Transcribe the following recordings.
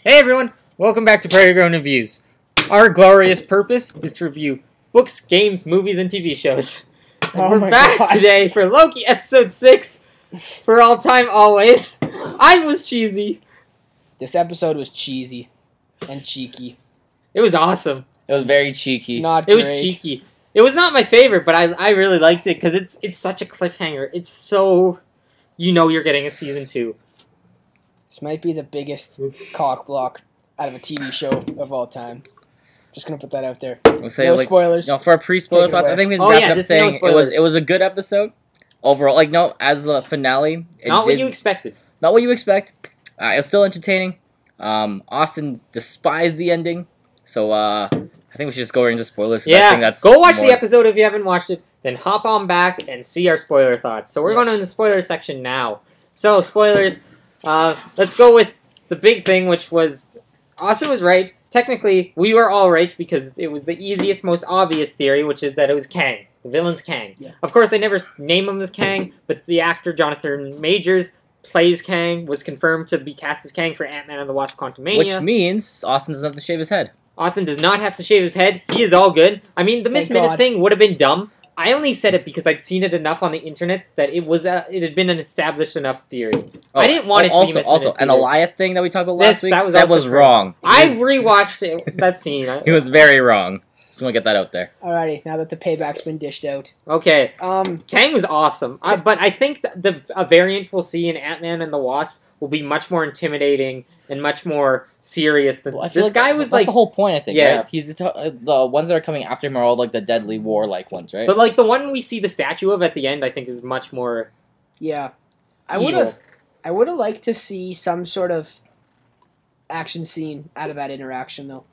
Hey everyone, welcome back to Prairie Grown Reviews. Our glorious purpose is to review books, games, movies, and TV shows. And we're back today for Loki episode 6, for all time always. I was cheesy. This episode was cheesy and cheeky. It was awesome. It was very cheeky. Not It great. was cheeky. It was not my favorite, but I really liked it because it's such a cliffhanger. It's so, you know you're getting a season 2. This might be the biggest cock block out of a TV show of all time. Just gonna put that out there. We'll say, No spoilers. No, for our pre-spoiler Take it thoughts, away. I think we Oh, wrap yeah, it up this is no saying spoilers. it was a good episode overall. As the finale, Not what you expected. Not what you expect. It was still entertaining. Austin despised the ending, so I think we should just go right into spoilers. I think that's go watch more... the episode if you haven't watched it. Then hop on back and see our spoiler thoughts. So we're Yes. going in the spoiler section now. So spoilers. Let's go with the big thing, which was Austin was right. Technically, we were all right because it was the easiest, most obvious theory, which is that it was Kang. The villain's Kang. Yeah. Of course, they never name him as Kang, but the actor Jonathan Majors plays Kang, was confirmed to be cast as Kang for Ant-Man and the Wasp: Quantumania. Which means Austin doesn't have to shave his head. Austin does not have to shave his head. He is all good. I mean, the Miss Thank Minute God. thing would have been dumb. I only said it because I'd seen it enough on the internet that it had been an established enough theory. I didn't want it to be Miss Also, Minutes an either. Eliath thing that we talked about This- last week that was said also was correct. wrong. I rewatched it, that scene. He was very wrong. Just want to get that out there. Alrighty, now that the payback's been dished out. Okay, Um, Kang was awesome, but I think that a variant we'll see in Ant-Man and the Wasp will be much more intimidating and much more serious than Well, I feel this guy was that's like. the whole point. I think. Yeah. Right? He's the ones that are coming after him are all like the deadly war-like ones, right? But like the one we see the statue of at the end, I think is much more. yeah, I evil. would have liked to see some sort of action scene out of that interaction, though.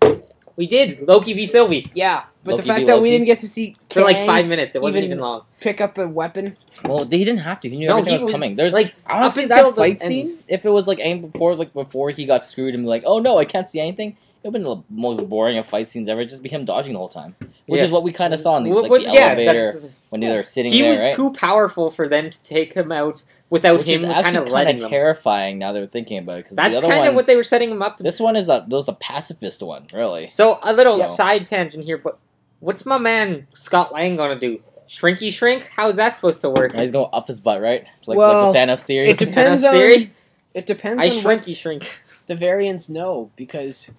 We did Loki v Sylvie Yeah, but Loki the fact v that we Loki? didn't get to see for like Kang 5 minutes. It wasn't even even long. pick up a weapon. Well, he didn't have to. He knew No, everything he was coming. There's like honestly up until that fight the scene. If it was like before he got screwed and be like, oh no, I can't see anything. It would have been the most boring of fight scenes ever. It'd just be him dodging the whole time, which Yes. is what we kind of saw in the, Well, like, the yeah, elevator that's- when they were sitting he there. was right? too powerful for them to take him out without Which him is kind of actually letting kind of them. terrifying now that we're thinking about it. Because That's the other kind of ones, what they were setting him up to. This one is the pacifist one, really. So a little Yeah. side tangent here, but what's my man Scott Lang gonna do? Shrinky shrink? How's that supposed to work? He's going up his butt, right? Like Well, the Thanos theory. It depends Thanos on. theory? It depends I on shrinky what shrink. the variants know, because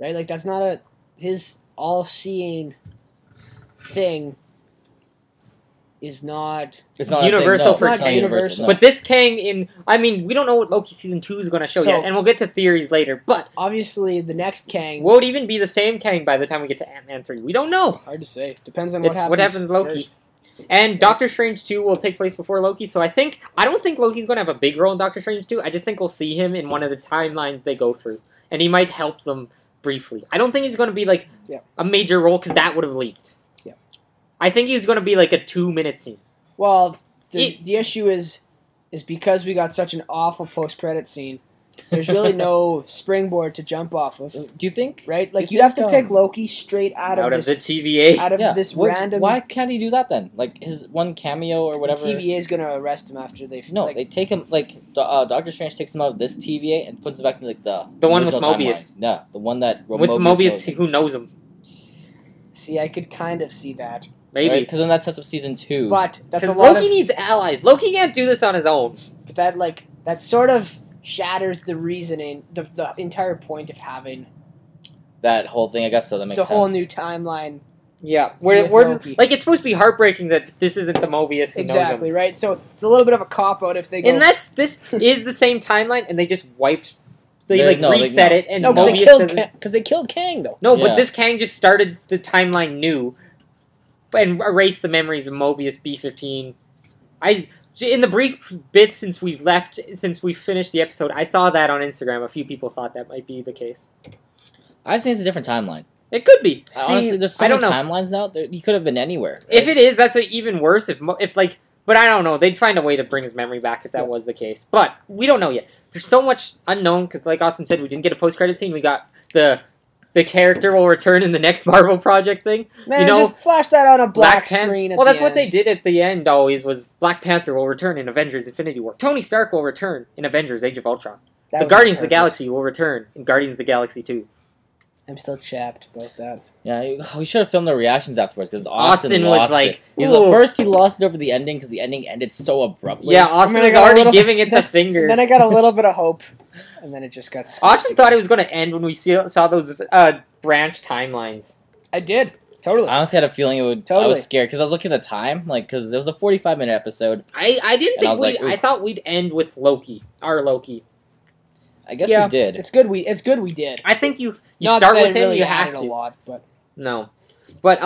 right, like that's not his all-seeing thing. Is not. It's not Universal a thing, for no, it's not Kang. universal. No. But this Kang I mean, we don't know what Loki season 2 is going to show So- yet, and we'll get to theories later. But Obviously, the next Kang. won't even be the same Kang by the time we get to Ant-Man 3. We don't know. Hard to say. Depends on It's what happens to Loki. first. And Doctor Strange 2 will take place before Loki, so I don't think Loki's going to have a big role in Doctor Strange 2. I just think we'll see him in one of the timelines they go through. And he might help them briefly. I don't think he's going to be like Yeah. a major role, because that would have leaked. Yeah. I think he's going to be like a 2-minute scene. Well, the issue is because we got such an awful post-credit scene. There's really no springboard to jump off of, Do you think? right? Like You you'd have to think, pick Loki straight out of the this TVA. out of this random. Why can't he do that then? Like his one cameo or whatever. The TVA is gonna arrest him after they've No, they take him Doctor Strange takes him out of this TVA and puts him back in like the one with original Mobius. timeline. Yeah, the one that With Mobius, knows him. who knows him. See, I could kind of see that, Maybe. Because then that sets up season 2. but that's a Because lot Loki of. needs allies. Loki can't do this on his own. But that sort of shatters the reasoning, the entire point of having that whole thing, I guess, so that makes the sense. whole new timeline. Yeah. With We're Loki. like, it's supposed to be heartbreaking that this isn't the Mobius who knows Exactly him. right. So it's a little bit of a cop out if they go. Unless this is the same timeline and they just wiped, they No, reset it and no, Mobius doesn't. because they killed Kang though. No, Yeah. but this Kang just started the timeline new, and erased the memories of Mobius B-15. In the brief bit since we've finished the episode, I saw that on Instagram. A few people thought that might be the case. I just think it's a different timeline. It could be. Honestly, there's so I many don't know. timelines now. He could have been anywhere. Right? If it is, that's even worse. If like, but I don't know. They'd find a way to bring his memory back if that was the case. But we don't know yet. There's so much unknown because, like Austin said, we didn't get a post-credit scene. We got the character will return in the next Marvel project thing. Man, you know, just flash that on a black Pan- screen. Well, at that's the what they end. did at the end. Always was Black Panther will return in Avengers: Infinity War. Tony Stark will return in Avengers: Age of Ultron. The Guardians of the Galaxy will return in Guardians of the Galaxy 2. I'm still chapped about that. Yeah, we should have filmed the reactions afterwards because Austin was was like, first he lost it over the ending because the ending ended so abruptly. Yeah, Austin was already giving it the finger. Then I got a little bit of hope, and then it just got. Austin thought it was going to end when we saw those branch timelines. I did. Totally. I honestly had a feeling it would. Totally. I was scared because I was looking at the time, because it was a 45-minute episode. I didn't think I I thought we'd end with Loki, our Loki. I guess we did. It's good. We did. I think you start with him. Really you have to. A lot, but no, but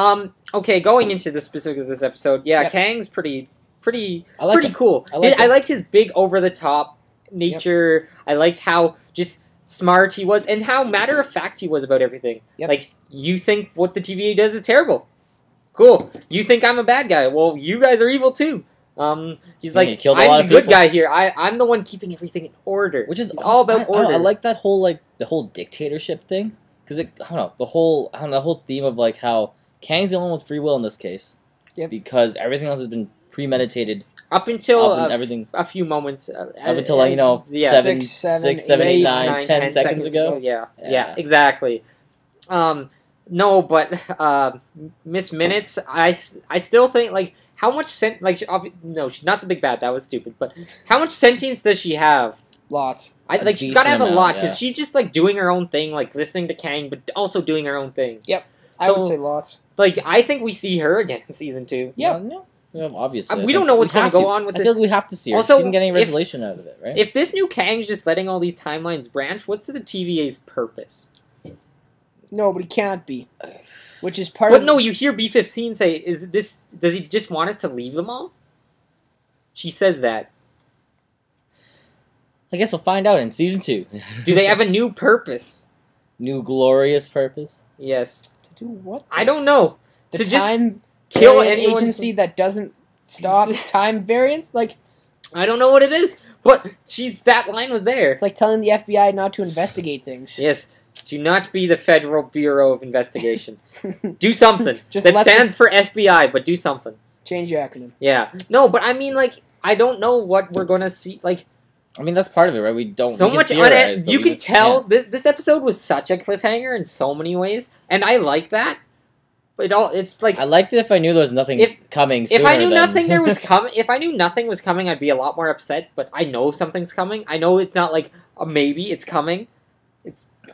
okay. Going into the specifics of this episode, Kang's pretty cool. I liked his big over the top nature. Yep. I liked how just smart he was and how matter of fact he was about everything. Yep. Like, you think what the TVA does is terrible. Cool. You think I'm a bad guy. Well, you guys are evil too. He's like, I'm the good guy here. I'm the one keeping everything in order. Which is all about order. I like that whole the whole dictatorship thing because I don't know the whole theme of like how Kang's the only one with free will in this case. Yep. Because everything else has been premeditated. Up until a few moments. Up until 7, 8, 9, 10 seconds ago. Yeah, exactly. No, but Miss Minutes, I still think like. How much no, she's not the big bad. That was stupid. But how much sentience does she have? Lots. She's got to have a lot because she's just like doing her own thing, like listening to Kang, but also doing her own thing. Yep, I would say lots. Like I think we see her again in season 2. Yep. Yeah, obviously. We don't know what's going to go on with this. I feel like we have to see her. Also, she didn't get any resolution out of it, right? If this new Kang's just letting all these timelines branch, what's the TVA's purpose? No, but he can't be. Which is part of... But no, you hear B-15 say, does he just want us to leave them all? She says that. I guess we'll find out in season 2. Do they have a new purpose? New glorious purpose? Yes. To do what? I don't know. To just kill an agency that doesn't stop time variance? Like... I don't know what it is, but that line was there. It's like telling the FBI not to investigate things. Yes. Do not be the Federal Bureau of Investigation. Do something. That stands for FBI, but do something. Change your acronym. Yeah. No, but I mean, like, I don't know what we're going to see. Like, I mean, that's part of it, right? We don't... So much on it. You can tell this episode was such a cliffhanger in so many ways, and I like that. It's like... I liked it if I knew there was nothing coming sooner. If I knew nothing if I knew nothing was coming, I'd be a lot more upset, but I know something's coming. I know it's not like a maybe, it's coming.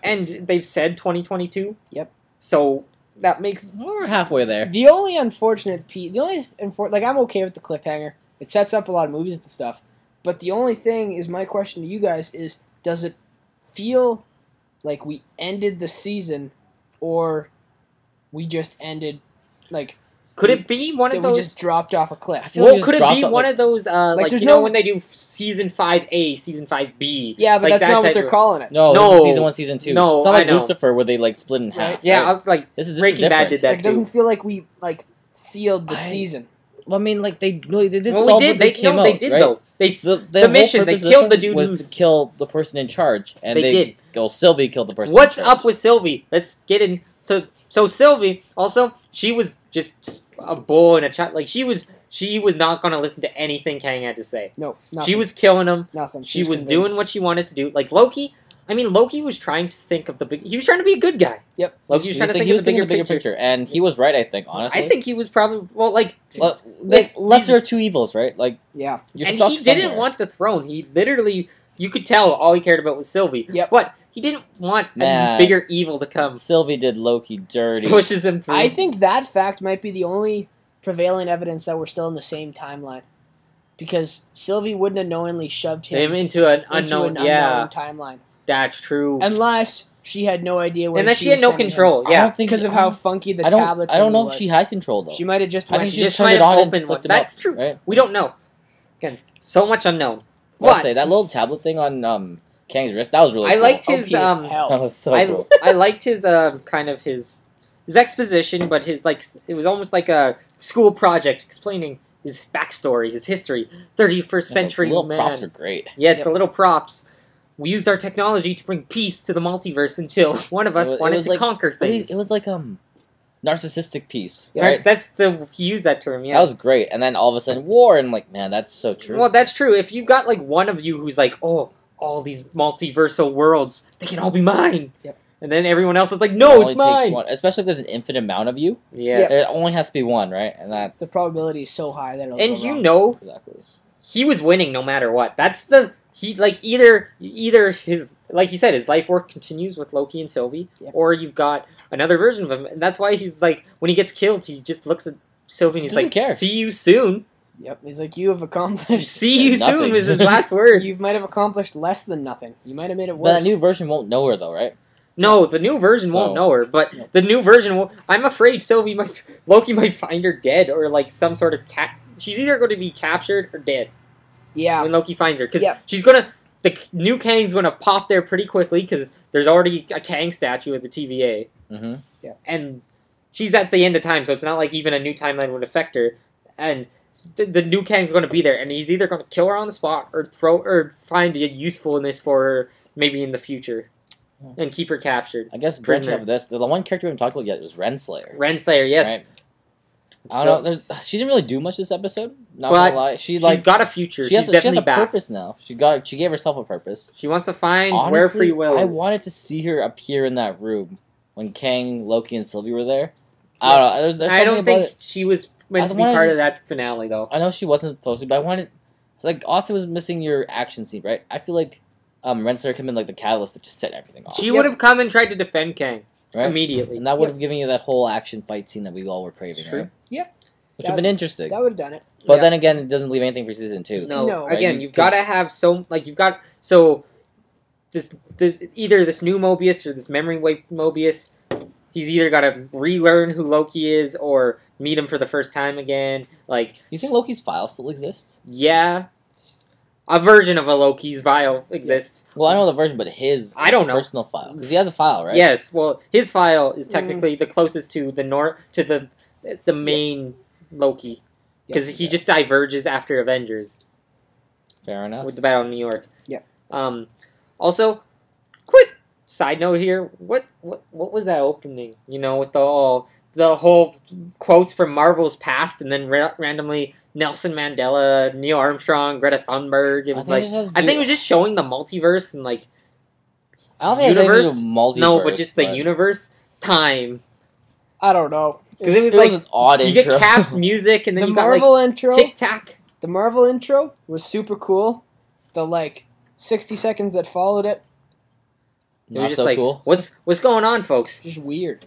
And they've said 2022. Yep. So that makes... We're halfway there. The only unfortunate piece... Like, I'm okay with the cliffhanger. It sets up a lot of movies and stuff. But the only thing is, my question to you guys is, does it feel like we ended the season, or we just ended, like... Could it be one of those... we just dropped off a cliff? Well, could it be one of those, when they do Season 5A, Season 5B? Yeah, but that's not what they're calling it. No, Season 1, Season 2. No, it's not like Lucifer, where they, split in half. Right? Yeah, right? Breaking Bad did that, It doesn't feel like we, sealed the season. Well, I mean, they did solve they did, what they came out, they did, right? though. The mission, they killed the dude was to kill the person in charge. And they did. Well, Sylvie killed the person What's in charge. up with Sylvie? Let's get in. So Sylvie, also, she was just a bull and a child. Like, she was not going to listen to anything Kang had to say. No, nothing. She was killing him. Nothing. She was doing what she wanted to do. Like, Loki, Loki was trying to think of he was trying to be a good guy. Yep. Loki was trying to think of the bigger picture. And he was right, I think, honestly. I think he was probably, lesser of two evils, right? Like, yeah. And he didn't want the throne. He literally, you could tell all he cared about was Sylvie. Yep. But he didn't want a bigger evil to come. Sylvie did Loki dirty. Pushes him through. I think that fact might be the only prevailing evidence that we're still in the same timeline. Because Sylvie wouldn't have knowingly shoved him into an unknown timeline. That's true. Unless she had no idea where unless she had no control. Yeah. I don't think because of how funky the tablet I don't know if she had control, though. She might have just turned it on and flipped it up. That's true. Right? We don't know. Again, so much unknown. I'll say, that little tablet thing on Kang's wrist, that was really cool. I liked his that was so cool. I liked his kind of his exposition, but his it was almost like a school project explaining his backstory, his history, 31st century the little man. props are great. Yes, the little props. We used our technology to bring peace to the multiverse until one of us wanted to conquer things. It was like narcissistic peace. Yeah, right? He used that term. Yeah, that was great. And then all of a sudden, war, and man, that's so true. Well, that's true. If you've got one of you who's like, oh, all these multiversal worlds. They can all be mine. Yep. And then everyone else is like, no, it's mine. One. Especially if there's an infinite amount of you. Yes. There only has to be one, right? And that the probability is so high that it'll and go you wrong. know, exactly. he was winning no matter what. That's the either his, like he said, his life work continues with Loki and Sylvie, or you've got another version of him. And that's why he's like, when he gets killed, he just looks at Sylvie and he's like, care. "See you soon." Yep, he's like, you have accomplished. See you Nothing. soon was his last word. You might have accomplished less than nothing. You might have made it worse. That new version won't know her though, right? No, the new version won't know her, but the new version will. I'm afraid Loki might find her dead or like some sort of she's either going to be captured or dead. Yeah. When Loki finds her, because the new Kang's gonna pop there pretty quickly because there's already a Kang statue at the TVA. Mm-hmm. Yeah. And she's at the end of time, so it's not like even a new timeline would affect her. And the new Kang's going to be there, and he's either going to kill her on the spot or find a usefulness for her maybe in the future. And keep her captured. I guess branching off of this, the one character we haven't talked about yet was Renslayer. Renslayer, yes. Right? I don't know. She didn't really do much this episode. Not gonna lie. She's got a future. She has a back. purpose now. She gave herself a purpose. She wants to find Honestly, where free will is. I wanted to see her appear in that room when Kang, Loki, and Sylvie were there. I don't know. There's I don't think it. she was meant to be part of that finale, though. I know she wasn't supposed to, but I wanted. It's like Austin was missing your action scene, right? I feel like Renslayer came in like the catalyst to just set everything off. She would have come and tried to defend Kang immediately, and that would have given you that whole action fight scene that we all were craving, right? Yeah. Which would have been interesting. That would have done it. But then again, it doesn't leave anything for season 2. No. Right? Again, you've got to have this either this new Mobius or this memory wave Mobius. He's either got to relearn who Loki is or meet him for the first time again. Like, you think Loki's file still exists? Yeah. A version of a Loki's file exists. Well, I know the version, but his personal file, because he has a file, right? Yes. Well, his file is technically the closest to the main Loki, because he just diverges after Avengers. Fair enough. With the Battle of New York. Yeah. Also, quick side note here. What was that opening? You know, with the whole quotes from Marvel's past, and then randomly Nelson Mandela, Neil Armstrong, Greta Thunberg. It was I think it was just showing the multiverse and like. I don't think universe. It was multiverse. No, but just the universe time. I don't know. Because it was an odd you intro. get Cap's music, and then you got Marvel intro. Tic Tac. The Marvel intro was super cool. The 60 seconds that followed it. It was just cool. What's going on, folks? Just weird.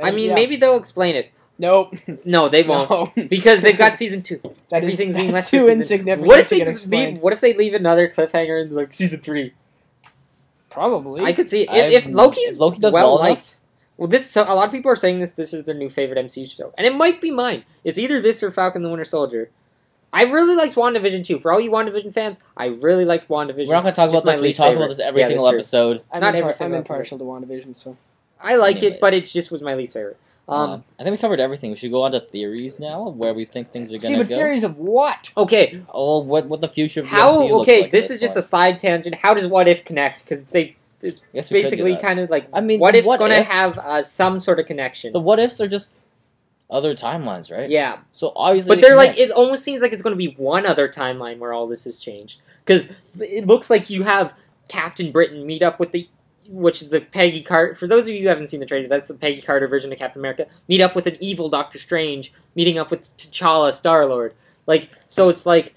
I mean, maybe they'll explain it. Nope. No, they won't. No. Because they've got season 2. That's being left too insignificant. What if they leave another cliffhanger in season 3? Probably. I could see if Loki does well liked. Well, a lot of people are saying this is their new favorite MCU show, and it might be mine. It's either this or Falcon the Winter Soldier. I really liked WandaVision too. For all you WandaVision fans, I really liked WandaVision. We're not going to talk about this. We talk about this every single episode. I'm impartial to WandaVision, so I like it, but it just was my least favorite. I think we covered everything. We should go on to theories now, where we think things are going to go. See, but theories of what? Okay. Oh, what the future of the MCU looks like. This is just a slide tangent. How does What If connect? Because it's basically kind of like, What If's going to have some sort of connection. The What Ifs are just other timelines, right? Yeah. So obviously, but they're like, it almost seems like it's going to be one other timeline where all this has changed. Because it looks like you have Captain Britain meet up with which is the Peggy Carter. For those of you who haven't seen the trailer, that's the Peggy Carter version of Captain America. Meet up with an evil Doctor Strange, meeting up with T'Challa, Star-Lord. So it's like,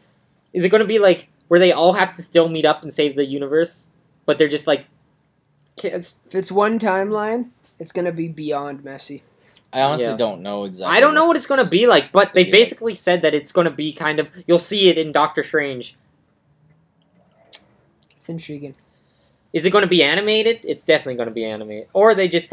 is it going to be like where they all have to still meet up and save the universe, but they're just like kids? If it's one timeline, it's going to be beyond messy. I honestly don't know exactly. I don't know what it's going to be like, but they basically said that it's going to be kind of, you'll see it in Doctor Strange. It's intriguing. Is it going to be animated? It's definitely going to be animated. Or they just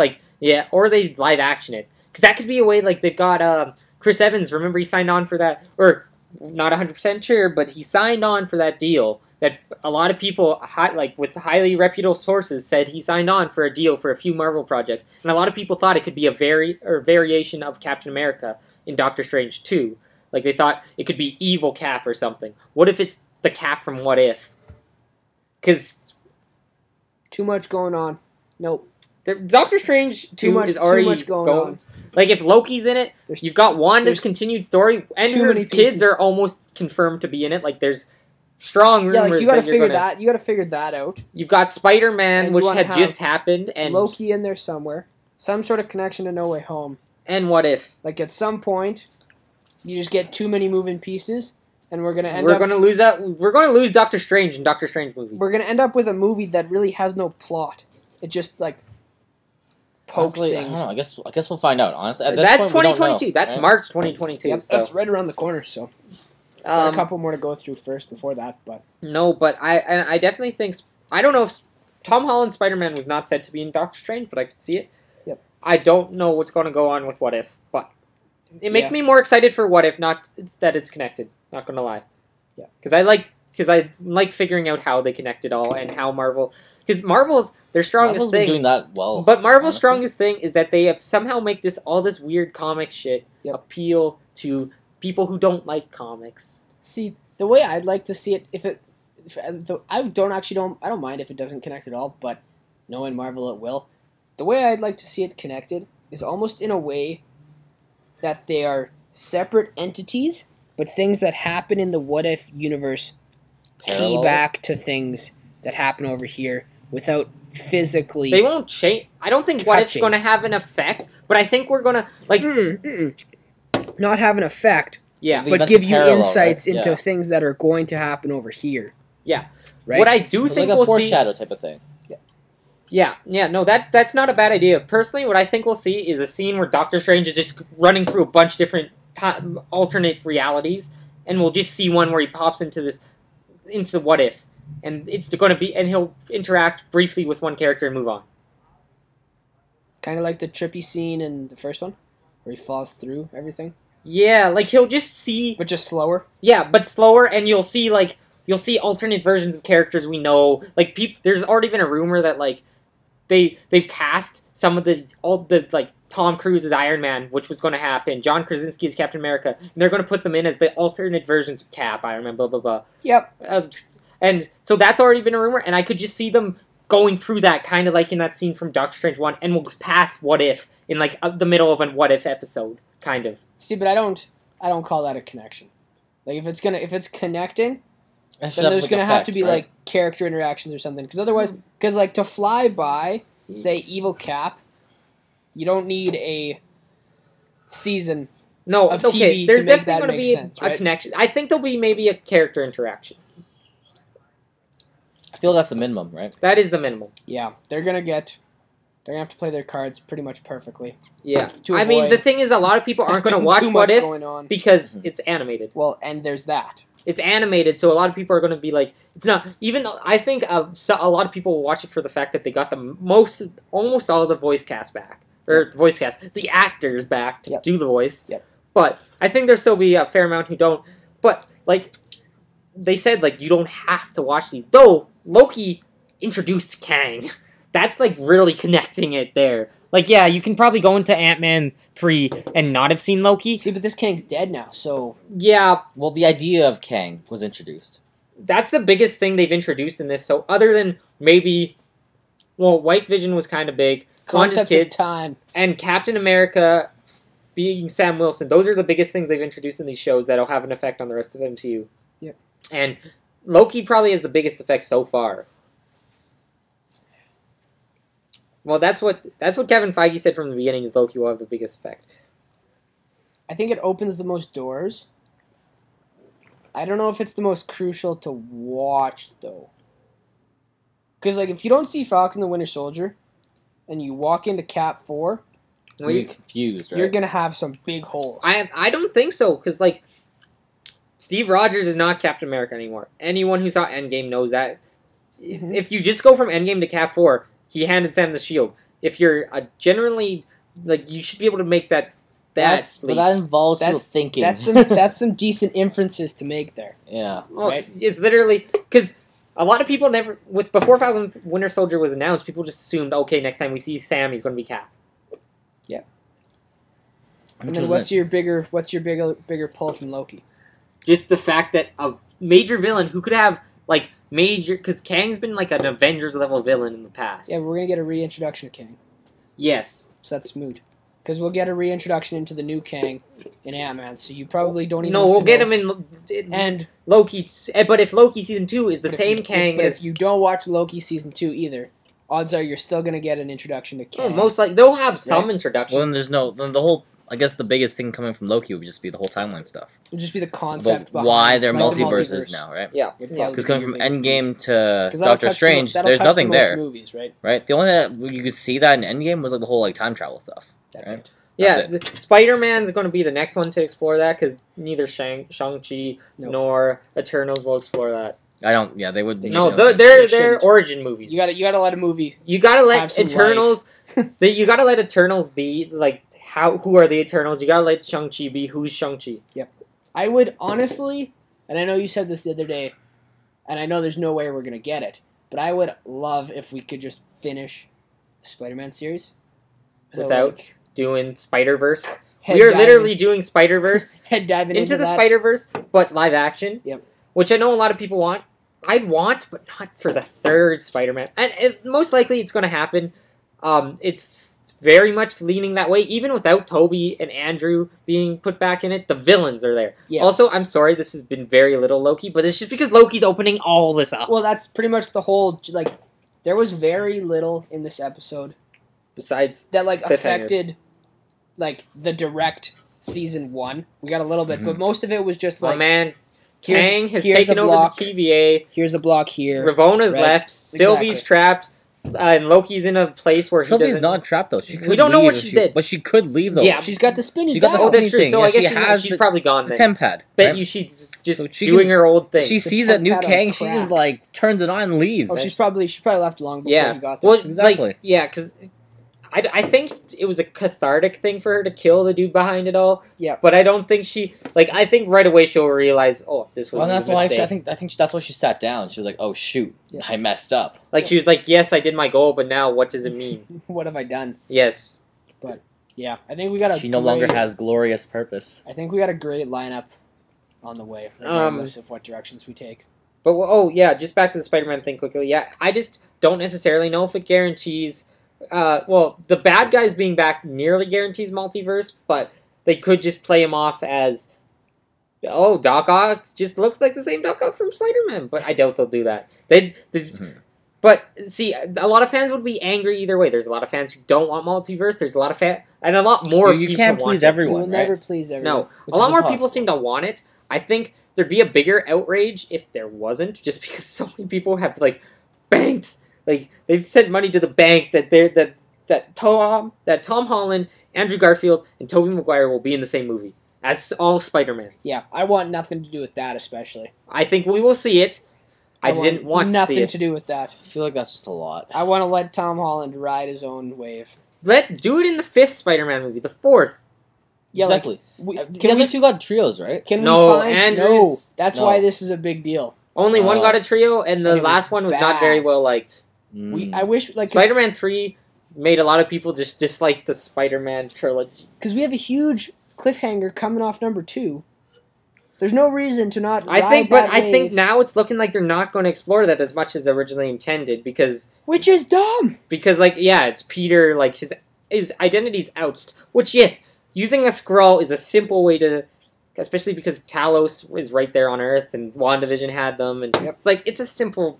or they live action it. Because that could be a way, they've got Chris Evans, remember he signed on for that, or not 100% sure, but he signed on for that deal that a lot of people, with highly reputable sources, said he signed on for a deal for a few Marvel projects. And a lot of people thought it could be a variation of Captain America in Doctor Strange 2. They thought it could be evil Cap or something. What if it's the Cap from What If? Because too much going on. Nope. Doctor Strange 2 is already too much going on. If Loki's in it, you've got Wanda's continued story, and her kids are almost confirmed to be in it. There's strong rumors. Yeah, like you gotta that figure that. You gotta figure that out. You've got Spider-Man, And which you had wanna just have happened, and Loki in there somewhere. Some sort of connection to No Way Home. and What If? Like at some point, you just get too many moving pieces, and we're gonna We're gonna lose that. We're gonna lose Doctor Strange in Doctor Strange movie. We're gonna end up with a movie that really has no plot. It just like pokes Honestly, things. I don't know. I guess we'll find out. Honestly, at this That's point, we don't 2022. know, That's right? March 2022. Yep, so. that's right around the corner. So got a Um, couple more to go through first before that, but no, but I definitely think I don't know if Tom Holland's Spider-Man was not said to be in Doctor Strange, but I could see it. Yep. I don't know what's going to go on with What If, but it makes me more excited for What If, not that it's connected. Not gonna lie. Yeah. Because I like figuring out how they connect it all and how Marvel. Because Marvel's their strongest Marvel's thing. been doing that well. But Marvel's honestly. strongest thing is that they have somehow make all this weird comic shit appeal to people who don't like comics. see the way I'd like to see it, I don't mind if it doesn't connect at all, but knowing Marvel it will. The way I'd like to see it connected is almost in a way that they are separate entities, but things that happen in the What If universe key back to things that happen over here without physically. They won't change. I don't think What If's going to have an effect, but I think we're going to not have an effect. Yeah, but give you insights into things that are going to happen over here. Yeah, right. What I do think like a we'll foreshadow type of thing. Yeah. No, that's not a bad idea. Personally, what I think we'll see is a scene where Doctor Strange is just running through a bunch of different alternate realities, and we'll just see one where he pops into What If, and it's going to be, and he'll interact briefly with one character and move on. Kind of like the trippy scene in the first one, where he falls through everything. Yeah, like he'll just see, but just slower. Yeah, but slower, and you'll see alternate versions of characters we know. Like there's already been a rumor that like they've cast some of like Tom Cruise as Iron Man, which was going to happen. John Krasinski as Captain America, and they're going to put them in as the alternate versions of Cap, Iron Man, blah blah blah. Yep. And so that's already been a rumor, and I could just see them going through that, kind of like in that scene from Doctor Strange 1, and we'll pass What If in like the middle of a What If episode, kind of. See, but I don't call that a connection. Like if it's connecting, then there's gonna have to be like character interactions or something. Because otherwise, like to fly by, say Evil Cap, you don't need a season. No, of it's okay. TV There's to make definitely going to be sense, a connection. I think there'll be maybe a character interaction. I feel that's the minimum, right? That is the minimum. Yeah, they're gonna have to play their cards pretty much perfectly. Yeah. I mean, the thing is, a lot of people aren't going to watch What If because it's animated. Well, and there's that. It's animated, so a lot of people are going to be like, it's not, even though I think a lot of people will watch it for the fact that they got almost all of the voice cast back. Or voice cast, the actors back to do the voice. Yep. But I think there'll still be a fair amount who don't. But, like, they said, like, you don't have to watch these. Though, Loki introduced Kang. That's, like, really connecting it there. Like, yeah, you can probably go into Ant-Man 3 and not have seen Loki. See, but this Kang's dead now, so... Yeah. Well, the idea of Kang was introduced. That's the biggest thing they've introduced in this. So, other than maybe... Well, White Vision was kind of big. Concept of time. And Captain America being Sam Wilson. Those are the biggest things they've introduced in these shows that'll have an effect on the rest of MCU. Yep. And Loki probably has the biggest effect so far. Well, that's what Kevin Feige said from the beginning, is Loki will have the biggest effect. I think it opens the most doors. I don't know if it's the most crucial to watch, though. Because, like, if you don't see Falcon the Winter Soldier, and you walk into Cap 4... Well, you're confused, right? You're going to have some big holes. I don't think so, because, like, Steve Rogers is not Captain America anymore. Anyone who saw Endgame knows that. Mm-hmm. If you just go from Endgame to Cap 4... He handed Sam the shield. If you're generally, like, you should be able to make that but that involves people thinking. That's some decent inferences to make there. Yeah. Well, right? It's literally, because a lot of people before Falcon Winter Soldier was announced, people just assumed, okay, next time we see Sam, he's going to be Cap. Yeah. And then what's your bigger pull from Loki? Just the fact that a major villain who could have, like, because Kang's been like an Avengers level villain in the past. Yeah, we're gonna get a reintroduction of Kang. Yes. So that's moot. Because we'll get a reintroduction into the new Kang in Ant-Man, so you probably don't even. No, we'll get him in and Loki. But if Loki season 2 is the same Kang as, if you don't watch Loki season 2 either, odds are you're still gonna get an introduction to Kang. most likely they'll have some introduction. Well, then there's no the whole. I guess the biggest thing coming from Loki would just be the whole timeline stuff. It would just be the concept behind why they're like multiverses now, right? Yeah. Because going from Endgame to Doctor Strange, that'll there's touch nothing the most there, movies, right? right? The only thing that you could see that in Endgame was like the whole like time travel stuff. That's right? it. Yeah, Spider-Man's going to be the next one to explore that because neither Shang-Chi nor Eternals will explore that. I don't. Yeah, they would. No, they're origin movies. You gotta let a movie. You gotta let Eternals. You gotta let Eternals be like who are the Eternals? You gotta let Shang-Chi be who's Shang-Chi. Yep. I would honestly, and I know you said this the other day, and I know there's no way we're gonna get it, but I would love if we could just finish the Spider-Man series without doing Spider-Verse. We are literally doing Spider-Verse. Head diving into the Spider-Verse, but live action. Yep. Which I know a lot of people want. I'd want, but not for the third Spider-Man. And most likely it's going to happen. It's very much leaning that way. Even without Toby and Andrew being put back in it, the villains are there. Yeah. Also, I'm sorry, this has been very little Loki, but it's just because Loki's opening all this up. Well, that's pretty much the whole, like, there was very little in this episode. Besides that, like, affected, like, the direct season 1. We got a little bit, but most of it was just, like... Oh, man. Kang has taken over the TVA. Here's a block here. Ravona's left. Sylvie's trapped. And Loki's in a place where Sylvie's not trapped though. We don't know what she did, but she could leave though. Yeah, she's got the spinning. She got the spinning thing. So I guess she's probably gone. The temp pad. Bet you she's just doing her old thing. She sees that new Kang. She just like turns it on and leaves. Oh, she probably left long before he got there. Well, exactly. Because I think it was a cathartic thing for her to kill the dude behind it all. Yeah. But I don't think I think right away she'll realize, oh, this was a mistake. I think that's why she sat down. She was like, oh, shoot, I messed up. Like, she was like, yes, I did my goal, but now what does it mean? What have I done? Yes. But, yeah, I think we got She no longer has glorious purpose. I think we got a great lineup on the way, regardless of what directions we take. But, just back to the Spider-Man thing quickly. Yeah, I just don't necessarily know if it guarantees... the bad guys being back nearly guarantees multiverse, but they could just play him off as, oh, Doc Ock just looks like the same Doc Ock from Spider-Man, but I doubt they'll do that. But, see, a lot of fans would be angry either way. There's a lot of fans who don't want multiverse, there's a lot of and a lot more you can't please everyone, You'll never please everyone. No, a lot more people seem to want it. I think there'd be a bigger outrage if there wasn't, just because so many people have, like, banked. Like, they've sent money to the bank that Tom Holland, Andrew Garfield, and Tobey Maguire will be in the same movie as all Spider-Mans. Yeah, I want nothing to do with that, especially. I think we will see it. I didn't want to see it. Nothing to do with that. I feel like that's just a lot. I want to let Tom Holland ride his own wave. Do it in the 5th Spider-Man movie, the 4th. Yeah, exactly. The other two got trios, right? Andrews. That's why this is a big deal. Only one got a trio, and the last one was not very well liked. I wish Spider-Man 3 made a lot of people just dislike the Spider-Man trilogy. Because we have a huge cliffhanger coming off number 2. There's no reason to not. I think now it's looking like they're not going to explore that as much as originally intended which is dumb. Because it's Peter, like his identity's oust. Which using a Skrull is a simple way to. Especially because Talos is right there on Earth, and WandaVision had them, and it's a simple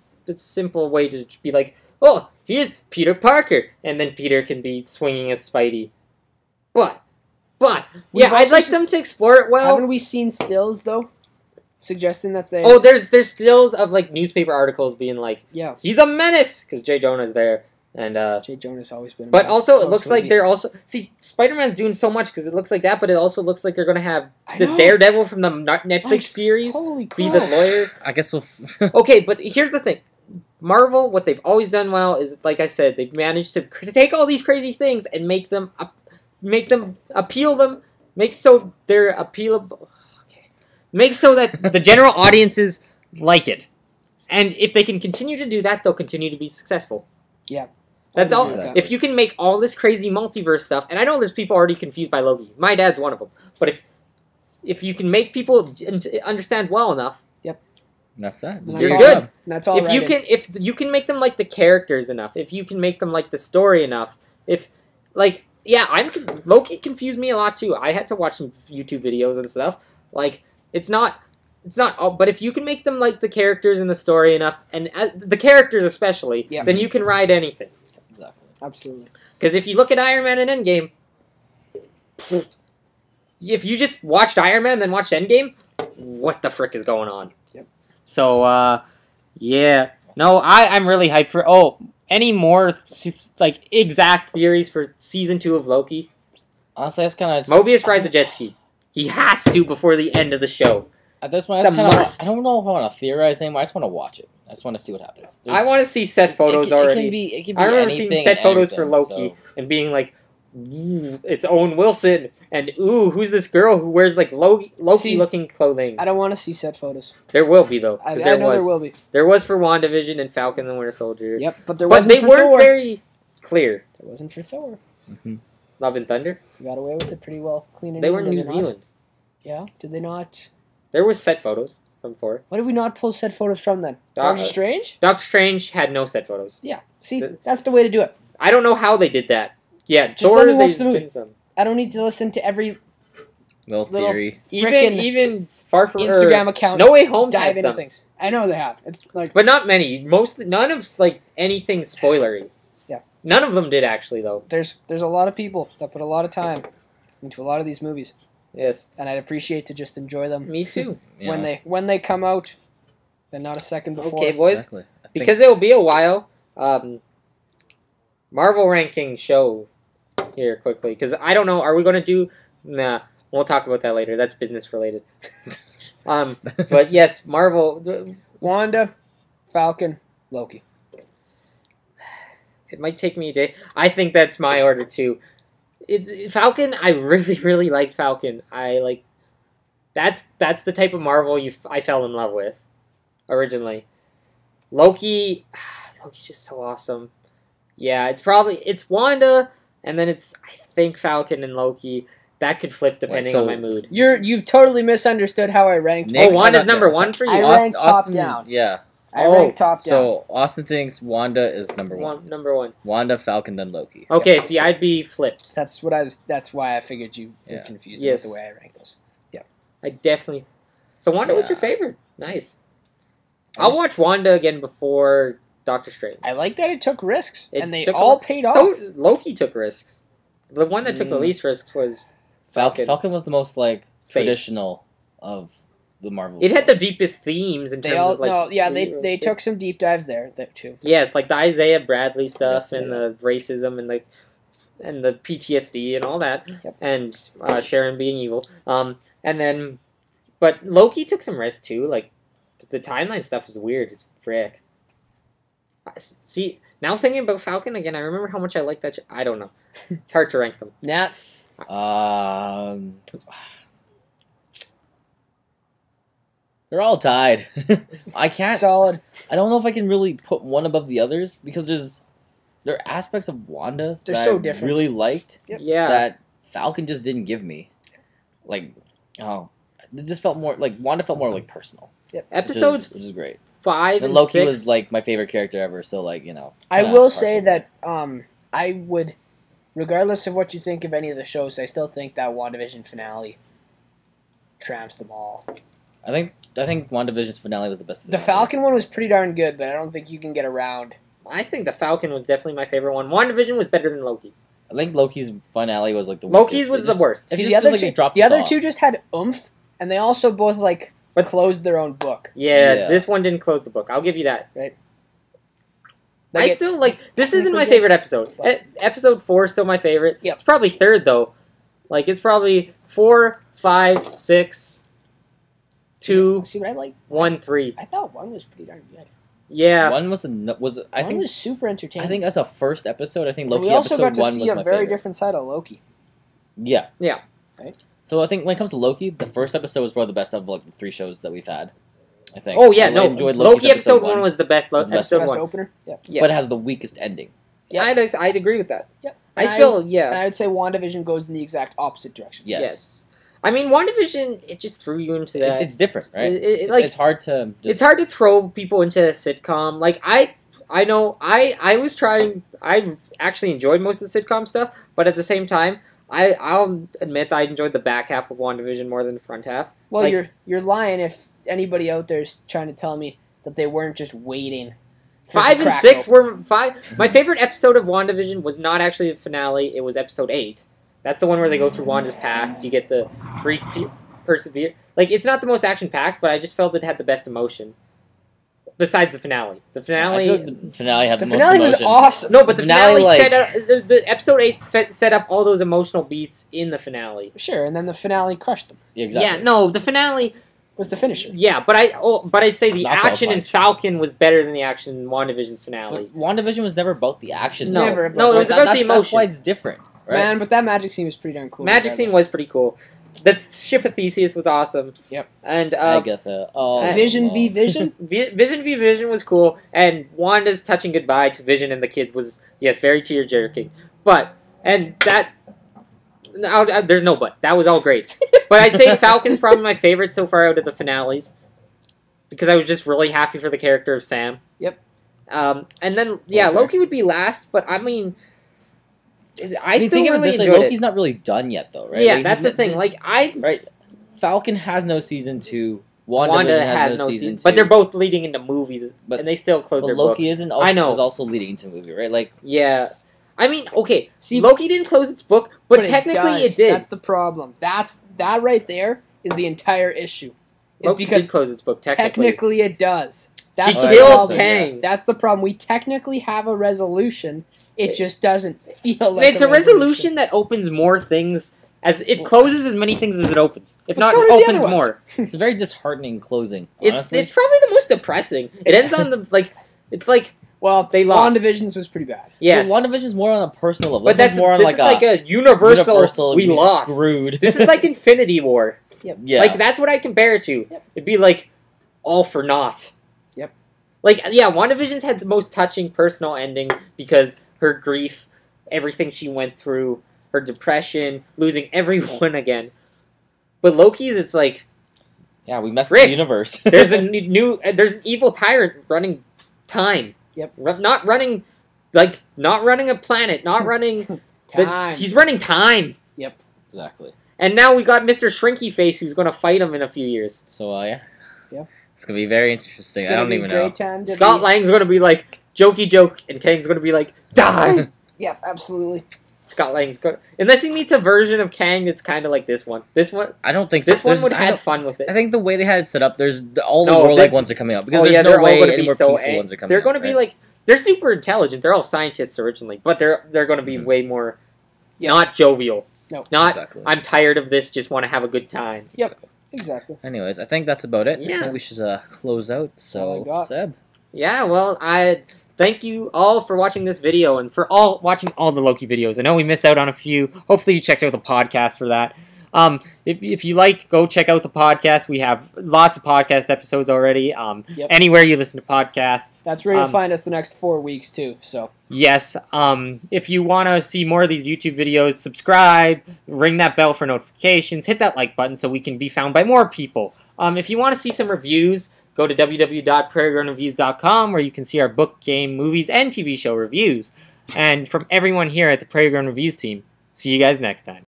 way to be like, oh, here's Peter Parker, and then Peter can be swinging as Spidey. But I'd like them to explore it well. Haven't we seen stills though, suggesting that they? Oh, there's stills of like newspaper articles being like, he's a menace because J. Jonah's there. And J. Jonah's always been. But also, it looks like they're also Spider-Man's doing so much because it looks like that, but it also looks like they're going to have the Daredevil from the Netflix series be the lawyer. I guess we'll. Okay, but here's the thing: Marvel, what they've always done well is, like I said, they've managed to take all these crazy things and make them appeal them, make so they're appealable. Okay, make so that the general audiences like it, and if they can continue to do that, they'll continue to be successful. Yeah. That's all. If you can make all this crazy multiverse stuff, and I know there's people already confused by Loki. My dad's one of them. But if you can make people understand well enough, that's that. You're good. That's all. If you can make them like the characters enough, if you can make them like the story enough, if like Loki confused me a lot too. I had to watch some YouTube videos and stuff. Like, it's not all, but if you can make them like the characters in the story enough, and the characters especially, then you can ride anything. Exactly. Absolutely. Because if you look at Iron Man and Endgame, if you just watched Iron Man and then watched Endgame, what the frick is going on? Yep. So, yeah. No, I'm really hyped for... any more, like, exact theories for Season 2 of Loki? Honestly, that's kind of... Mobius rides a jet ski. He has to before the end of the show. At this point, I don't know if I want to theorize anymore. I just want to watch it. I just want to see what happens. I want to see set photos already. It can be I remember seeing set photos for Loki and being like, it's Owen Wilson, and who's this girl who wears like Loki-looking clothing? I don't want to see set photos. There will be though. I know there will be. There was for WandaVision and Falcon and the Winter Soldier. Yep, but they weren't very clear. There wasn't for Thor. Mm-hmm. Love and Thunder. We got away with it pretty well. They were in New Zealand. Yeah, did they not? There was set photos from Thor. Why did we not pull set photos from then? Doctor Strange? Doctor Strange had no set photos. Yeah, see, that's the way to do it. I don't know how they did that. Yeah, just let me watch the movie. I don't need to listen to every little theory. Even far from Instagram account. No Way Home dive had into some. Things. I know they have. It's like, but not many. None of like anything spoilery. Yeah. None of them did actually though. There's a lot of people that put a lot of time into a lot of these movies. Yes. And I'd appreciate to just enjoy them. Me too. when they come out, then not a second before. Okay, boys. Exactly. Because it will be a while. Marvel ranking show here quickly because I don't know. Are we going to do? Nah, we'll talk about that later. That's business related. But yes, Marvel. Wanda, Falcon, Loki. It might take me a day. I think that's my order too. Falcon. I really liked Falcon. That's the type of Marvel I fell in love with originally. Loki's just so awesome. Yeah, it's Wanda, and then it's I think Falcon and Loki. That could flip depending on my mood. You've totally misunderstood how I ranked. Wanda's number one for you. I ranked top down. Yeah. I ranked top down. So Austin thinks Wanda is number one. Number one. Wanda, Falcon, then Loki. Okay, see, I'd be flipped. That's why I figured you were confused with the way I ranked those. Yeah. I definitely. So Wanda was your favorite. Nice. I'll watch Wanda again before Doctor Strange. I like that it took risks, and they all paid off. So Loki took risks. The one that took the least risks was Falcon. Falcon was the most traditional of the Marvel. It had the deepest themes in terms of they took some deep dives there too. Yes, like the Isaiah Bradley stuff and the racism and the PTSD and all that, and Sharon being evil. But Loki took some risks too. Like the timeline stuff is weird. It's frick. See, now thinking about Falcon again, I remember how much I like that. I don't know. It's hard to rank them. Nat. They're all tied. I can't. Solid. I don't know if I can really put one above the others because there are aspects of Wanda that so different. I really liked. Yeah. That Falcon just didn't give me. It just felt more like Wanda felt more like personal. Yep. Episodes which is great. 5 and Loki 6 was like my favorite character ever. So I will say that I would, regardless of what you think of any of the shows, I still think that WandaVision finale tramps them all. I think WandaVision's finale was the best. The Falcon one was pretty darn good, but I don't think you can get around. I think the Falcon was definitely my favorite one. WandaVision was better than Loki's. I think Loki's finale was the Loki's was the worst. See, the other two just had oomph, and they also both closed their own book. Yeah, this one didn't close the book. I'll give you that. Right. This isn't my favorite episode. Episode 4 is still my favorite. Yep. It's probably third though. It's probably 4, 5, 6, 2. See what I like? 1, 3. I thought 1 was pretty darn good. Yeah. 1 was super entertaining. I think as a first episode, I think Loki we also episode got to 1 see was my a very favorite. different side of Loki. Yeah. Yeah. Right. So I think when it comes to Loki, the first episode was probably the best of the 3 shows that we've had. I think. Oh yeah, I enjoyed Loki episode 1 was the best. Episode 1 opener. Yeah. But it has the weakest ending. Yeah, I'd agree with that. Yep. And I would say WandaVision goes in the exact opposite direction. Yes. I mean, WandaVision, it just threw you into that. It's different, right? It's hard to. It's hard to throw people into a sitcom. I know. I was trying. I actually enjoyed most of the sitcom stuff, but at the same time, I'll admit that I enjoyed the back half of WandaVision more than the front half. Well, you're lying if anybody out there is trying to tell me that they weren't just waiting. 5 and 6 were 5. My favorite episode of WandaVision was not actually the finale. It was episode 8. That's the one where they go through Wanda's past. You get the brief persevere. Like, it's not the most action-packed, but I just felt it had the best emotion. Besides the finale. The finale... I feel like the finale had the most finale emotion. was awesome. No, but the finale set up... The episode 8 set up all those emotional beats in the finale. Sure, and then the finale crushed them. Yeah, exactly. Yeah, no, the finale... was the finisher. Yeah, but I'd say the action in Falcon was better than the action in WandaVision's finale. But WandaVision was never about the action. No, Never no, it was about the emotion. That's why it's different, right? Man, but that magic scene was pretty darn cool. Magic scene was pretty cool. The ship of Theseus was awesome. Yep. And Agatha. Oh, Vision v Vision. Vision v Vision was cool, and Wanda's touching goodbye to Vision and the kids was very tear jerking. But there's no but. That was all great. But I'd say Falcon's probably my favorite so far out of the finales because I was just really happy for the character of Sam. Yep. And then Loki would be last, but I mean. I still really enjoyed it. Loki's not really done yet, though, right? Yeah, like, that's the thing. Falcon has no season 2. Wanda has no season 2. But they're both leading into movies, and they still close their Loki book. isn't. Also, is also leading into a movie, right? Like, yeah. I mean, okay. See, Loki didn't close its book, but technically it did. That's the problem. That right there is the entire issue. Loki did close its book. Technically it does. She killed Kang. That's the problem. We technically have a resolution. It just doesn't feel like it's a resolution that opens more things. As it closes as many things as it opens. If not, so it opens more. It's a very disheartening closing. It's probably the most depressing. It ends on the it's like they lost. WandaVision's was pretty bad. Yes. WandaVision's more on a personal level. But that's more on like a universal we lost. Screwed. This is like Infinity War. Yep. Yeah. Like that's what I compare it to. Yep. It'd be like all for naught. Yep. Like WandaVision's had the most touching personal ending because her grief, everything she went through, her depression, losing everyone again. But Loki's, it's like, yeah, we messed with the universe. There's an evil tyrant running time. Yep. Not running a planet. Not running time. He's running time. Yep. Exactly. And now we got Mr. Shrinky Face, who's going to fight him in a few years. So Yeah. It's gonna be very interesting. I don't even know. Scott Lang's going to be like jokey joke, and Kang's going to be like die. Yeah, absolutely. Scott Lang's good. Unless he meets a version of Kang that's kind of like this one. This one, I don't think this one would have had fun with it. I think the way they had it set up, there's all the warlike ones are coming out because there's no way any more peaceful ones are coming out. They're going to be like they're super intelligent. They're all scientists originally, but they're going to be way more not jovial. No, not exactly. I'm tired of this. Just want to have a good time. Yep, exactly. Anyways, I think that's about it. Yeah, I think we should close out. So, Seb. Yeah, well, I thank you all for watching this video and for watching all the Loki videos. I know we missed out on a few. Hopefully you checked out the podcast for that. If you like, go check out the podcast. We have lots of podcast episodes already. Anywhere you listen to podcasts. That's where you'll find us the next 4 weeks, too. So yes. If you want to see more of these YouTube videos, subscribe, ring that bell for notifications, hit that like button so we can be found by more people. If you want to see some reviews, go to www.prairiegrownreviews.com where you can see our book, game, movies, and TV show reviews. And from everyone here at the Prairie Grown Reviews team, see you guys next time.